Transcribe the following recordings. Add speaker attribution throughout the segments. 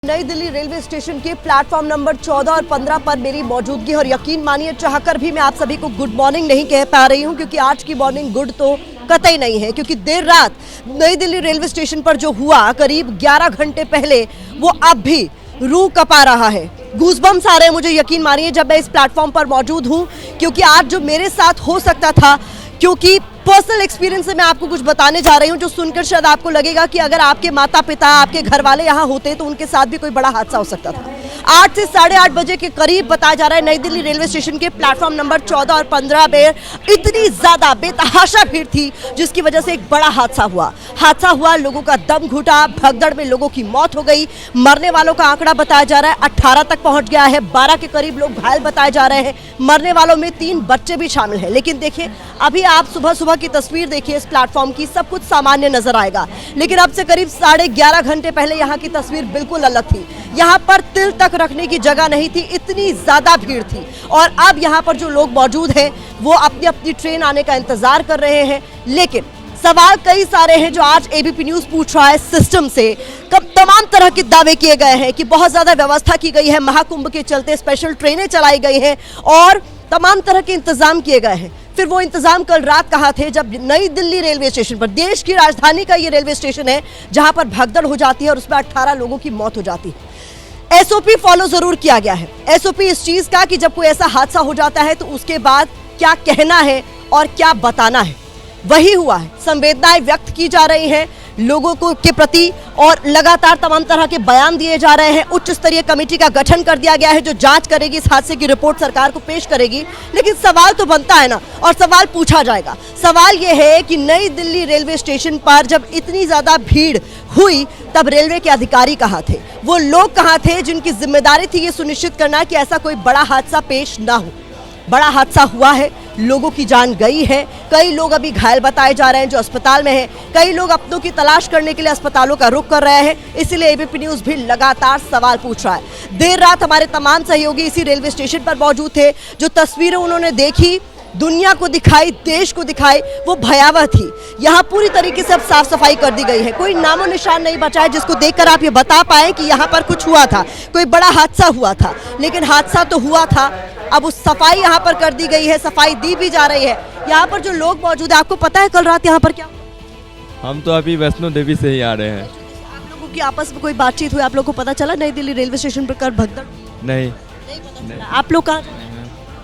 Speaker 1: नई Delhi railway station के platform number 14 और 15 पर मेरी मौजूदगी और यकीन मानिए चाहकर भी मैं आप सभी को गुड मॉर्निंग नहीं कह पा रही हूं क्योंकि आज की मॉर्निंग गुड तो कतई नहीं है। क्योंकि देर रात नई दिल्ली रेलवे स्टेशन पर जो हुआ करीब 11 घंटे पहले वो अब भी रूह कपा रहा है। गूज़बम्स आ रहे हैं मुझे, यकीन मानिए जब मैं इस प्लेटफॉर्म पर मौजूद हूँ, क्योंकि आज जो मेरे साथ हो सकता था, क्योंकि पर्सनल एक्सपीरियंस से मैं आपको कुछ बताने जा रही हूँ जो सुनकर शायद आपको लगेगा कि अगर आपके माता पिता आपके घर वाले यहाँ होते तो उनके साथ भी कोई बड़ा हादसा हो सकता था। 8 से 8:30 बजे के करीब बताया जा रहा है नई दिल्ली रेलवे स्टेशन के प्लेटफॉर्म नंबर 14 और 15 में इतनी ज्यादा बेतहाशा भीड़ थी जिसकी वजह से एक बड़ा हादसा हुआ। लोगों का दम घुटा, भगदड़ में लोगों की मौत हो गई। मरने वालों का आंकड़ा बताया जा रहा है 18 तक पहुंच गया है। 12 के करीब लोग घायल बताए जा रहे हैं। मरने वालों में 3 बच्चे भी शामिल हैं। लेकिन देखिए, अभी आप सुबह की तस्वीर देखिए इस प्लेटफॉर्म की, सब कुछ सामान्य नजर आएगा। लेकिन अब से करीब 11:30 घंटे पहले यहाँ की तस्वीर बिल्कुल अलग थी। यहाँ पर तिल तक रखने की जगह नहीं थी, इतनी ज्यादा भीड़ थी। और अब यहाँ पर जो लोग मौजूद हैं वो अपनी अपनी ट्रेन आने का इंतजार कर रहे हैं। लेकिन सवाल कई सारे हैं जो आज एबीपी न्यूज पूछ रहा है सिस्टम से। तमाम तरह के दावे किए गए हैं कि बहुत ज्यादा व्यवस्था की गई है, महाकुंभ के चलते स्पेशल ट्रेनें चलाई गई हैं और तमाम तरह के इंतजाम किए गए हैं। फिर वो इंतजाम कल रात कहाँ थे जब नई दिल्ली रेलवे स्टेशन पर, देश की राजधानी का ये रेलवे स्टेशन है जहां पर भगदड़ हो जाती है और उसमें 18 लोगों की मौत हो जाती है। एसओपी फॉलो जरूर किया गया है। एसओपी इस चीज का कि जब कोई ऐसा हादसा हो जाता है तो उसके बाद क्या कहना है और क्या बताना है, वही हुआ है। संवेदनाएं व्यक्त की जा रही हैं लोगों को के प्रति और लगातार तमाम तरह के बयान दिए जा रहे हैं। उच्च स्तरीय कमेटी का गठन कर दिया गया है जो जांच करेगी, इस हादसे की रिपोर्ट सरकार को पेश करेगी। लेकिन सवाल तो बनता है ना, और सवाल पूछा जाएगा। सवाल यह है कि नई दिल्ली रेलवे स्टेशन पर जब इतनी ज्यादा भीड़ हुई तब रेलवे के अधिकारी कहाँ थे, वो लोग कहाँ थे जिनकी जिम्मेदारी थी ये सुनिश्चित करना कि ऐसा कोई बड़ा हादसा पेश ना हो। बड़ा हादसा हुआ है, लोगों की जान गई है, कई लोग अभी घायल बताए जा रहे हैं जो अस्पताल में हैं, कई लोग अपनों की तलाश करने के लिए अस्पतालों का रुख कर रहे हैं। इसीलिए एबीपी न्यूज भी लगातार सवाल पूछ रहा है। देर रात हमारे तमाम सहयोगी इसी रेलवे स्टेशन पर मौजूद थे। जो तस्वीरें उन्होंने देखी, दुनिया को दिखाई, देश को दिखाई, वो भयावह थी। यहाँ पूरी तरीके से अब साफ सफाई कर दी गई है। कोई नामो निशान नहीं बचा है जिसको देखकर आप ये बता पाए कि यहाँ पर कुछ हुआ था, कोई बड़ा हादसा हुआ था। लेकिन हादसा तो हुआ था, अब उस सफाई यहाँ पर कर दी गई है, सफाई दी भी जा रही है। यहाँ पर जो लोग मौजूद है, आपको पता है कल रात यहाँ पर क्या? हम
Speaker 2: तो अभी वैष्णो देवी से ही आ रहे हैं।
Speaker 1: आप लोगों की आपस में कोई बातचीत हुई, आप लोगों को पता चला नई दिल्ली रेलवे स्टेशन पर कर भगदड़?
Speaker 2: नहीं
Speaker 1: पता चला। आप लोग कहाँ?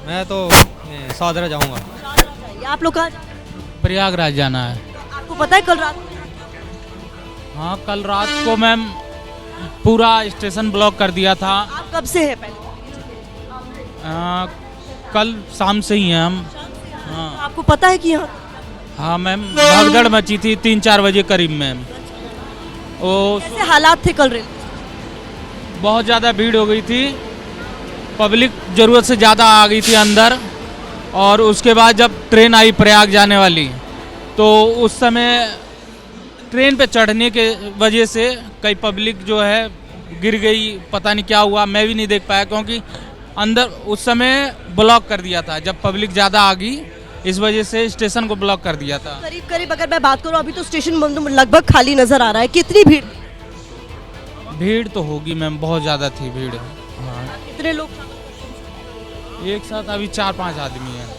Speaker 3: मैं तो सादरा जाऊंगा।
Speaker 1: आप लोग कहाँ?
Speaker 3: प्रयागराज जाना है।
Speaker 1: आपको पता है कल रात?
Speaker 3: हाँ, कल रात को मैम पूरा स्टेशन ब्लॉक कर दिया था।
Speaker 1: आप कब से है पहले?
Speaker 3: कल शाम से ही हैं हम।
Speaker 1: हाँ। आपको पता है कि यहाँ?
Speaker 3: हाँ मैम, भगदड़ मची थी 3-4 बजे करीब मैम।
Speaker 1: कैसे हालात थे कल रेलवे?
Speaker 3: बहुत ज़्यादा भीड़ हो गई थी, पब्लिक ज़रूरत से ज़्यादा आ गई थी अंदर। और उसके बाद जब ट्रेन आई प्रयाग जाने वाली, तो उस समय ट्रेन पे चढ़ने के वजह से कई पब्लिक जो है गिर गई, पता नहीं क्या हुआ, मैं भी नहीं देख पाया क्योंकि अंदर उस समय ब्लॉक कर दिया था। जब पब्लिक ज़्यादा आ गई इस वजह से स्टेशन को ब्लॉक कर दिया था।
Speaker 1: करीब अगर मैं बात करूं, अभी तो स्टेशन लगभग खाली नजर आ रहा है। कितनी भीड़?
Speaker 3: भीड़ तो होगी मैम, बहुत ज़्यादा थी भीड़। हाँ।
Speaker 1: कितने लोग?
Speaker 3: एक साथ अभी 4-5 आदमी हैं।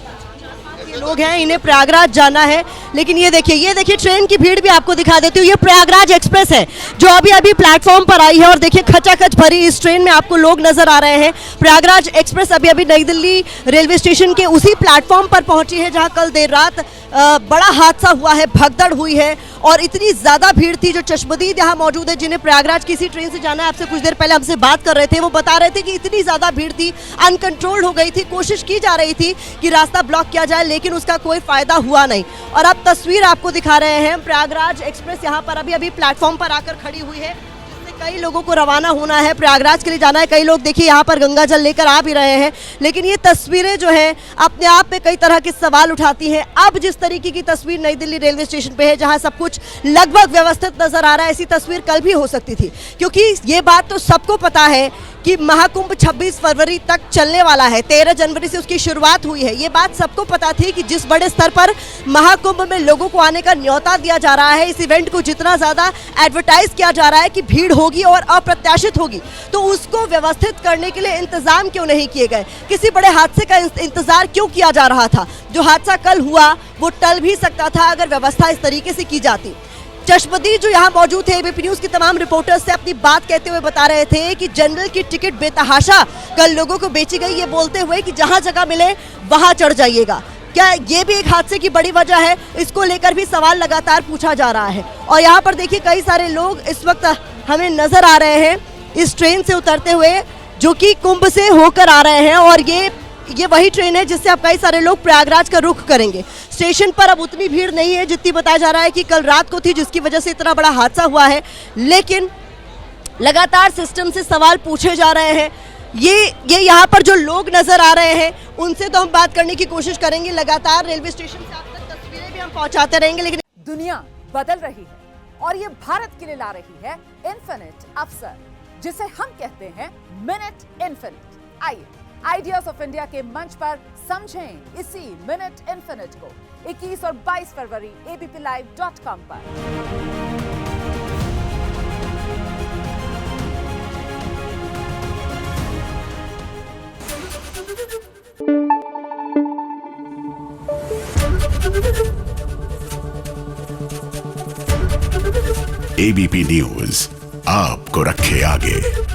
Speaker 1: लोग हैं, इन्हें प्रयागराज जाना है। लेकिन ये देखिए ट्रेन की भीड़ भी आपको दिखा देती हूँ। ये प्रयागराज एक्सप्रेस है जो अभी प्लेटफॉर्म पर आई है और देखिए खचाखच भरी इस ट्रेन में आपको लोग नजर आ रहे हैं। प्रयागराज एक्सप्रेस अभी नई दिल्ली रेलवे स्टेशन के उसी प्लेटफॉर्म पर पहुंची है जहां कल देर रात बड़ा हादसा हुआ है, भगदड़ हुई है और इतनी ज्यादा भीड़ थी। जो चश्मदीद यहाँ मौजूद है जिन्हें प्रयागराज किसी ट्रेन से जाना है, आपसे कुछ देर पहले हमसे बात कर रहे थे, वो बता रहे थे कि इतनी ज्यादा भीड़ थी, अनकंट्रोल्ड हो गई थी। कोशिश की जा रही थी कि रास्ता ब्लॉक किया जाए लेकिन उसका कोई फायदा हुआ नहीं। और अब तस्वीर आपको दिखा रहे हैं, प्रयागराज एक्सप्रेस यहाँ पर अभी प्लेटफॉर्म पर आकर खड़ी हुई है। कई लोगों को रवाना होना है, प्रयागराज के लिए जाना है। कई लोग देखिए यहाँ पर गंगा जल लेकर आ भी रहे हैं। लेकिन ये तस्वीरें जो हैं अपने आप में कई तरह के सवाल उठाती हैं। अब जिस तरीके की तस्वीर नई दिल्ली रेलवे स्टेशन पे है जहाँ सब कुछ लगभग व्यवस्थित नजर आ रहा है, ऐसी तस्वीर कल भी हो सकती थी। क्योंकि ये बात तो सबको पता है कि महाकुंभ 26 फरवरी तक चलने वाला है, 13 जनवरी से उसकी शुरुआत हुई है। ये बात सबको पता थी कि जिस बड़े स्तर पर महाकुंभ में लोगों को आने का न्योता दिया जा रहा है, इस इवेंट को जितना ज़्यादा एडवर्टाइज किया जा रहा है कि भीड़ होगी और अप्रत्याशित होगी, तो उसको व्यवस्थित करने के लिए इंतजाम क्यों नहीं किए गए? किसी बड़े हादसे का इंतजार क्यों किया जा रहा था? जो हादसा कल हुआ वो टल भी सकता था अगर व्यवस्था इस तरीके से की जाती। चश्मदीद जो यहाँ मौजूद थे एबीपी न्यूज के तमाम रिपोर्टर्स से अपनी बात कहते हुए बता रहे थे कि जनरल की टिकट बेतहाशा कल लोगों को बेची गई, ये बोलते हुए कि जहां जगह मिले वहां चढ़ जाइएगा। क्या ये भी एक हादसे की बड़ी वजह है? इसको लेकर भी सवाल लगातार पूछा जा रहा है। और यहाँ पर देखिए कई सारे लोग इस वक्त हमें नजर आ रहे हैं इस ट्रेन से उतरते हुए, जो कि कुंभ से होकर आ रहे हैं, और ये वही ट्रेन है जिससे अब कई सारे लोग प्रयागराज का रुख करेंगे। स्टेशन पर अब उतनी भीड़ नहीं है जितनी बताया जा रहा है कि कल रात को थी, जिसकी वजह से इतना बड़ा हादसा हुआ है। लेकिन लगातार सिस्टम से सवाल पूछे जा रहे हैं। ये यहाँ पर जो लोग नजर आ रहे हैं उनसे तो हम बात करने की कोशिश करेंगे। लगातार रेलवे स्टेशन से आप तक तस्वीरें भी हम पहुंचाते रहेंगे। लेकिन
Speaker 4: दुनिया बदल रही है और ये भारत के लिए ला रही है इन्फिनिट अवसर, जिसे हम कहते हैं मिनट इन्फिनिट। आइए आइडियाज ऑफ इंडिया के मंच पर समझें इसी मिनट इन्फिनिट को 21 और 22 फरवरी abplive.com पर।
Speaker 5: एबीपी न्यूज आपको रखे आगे।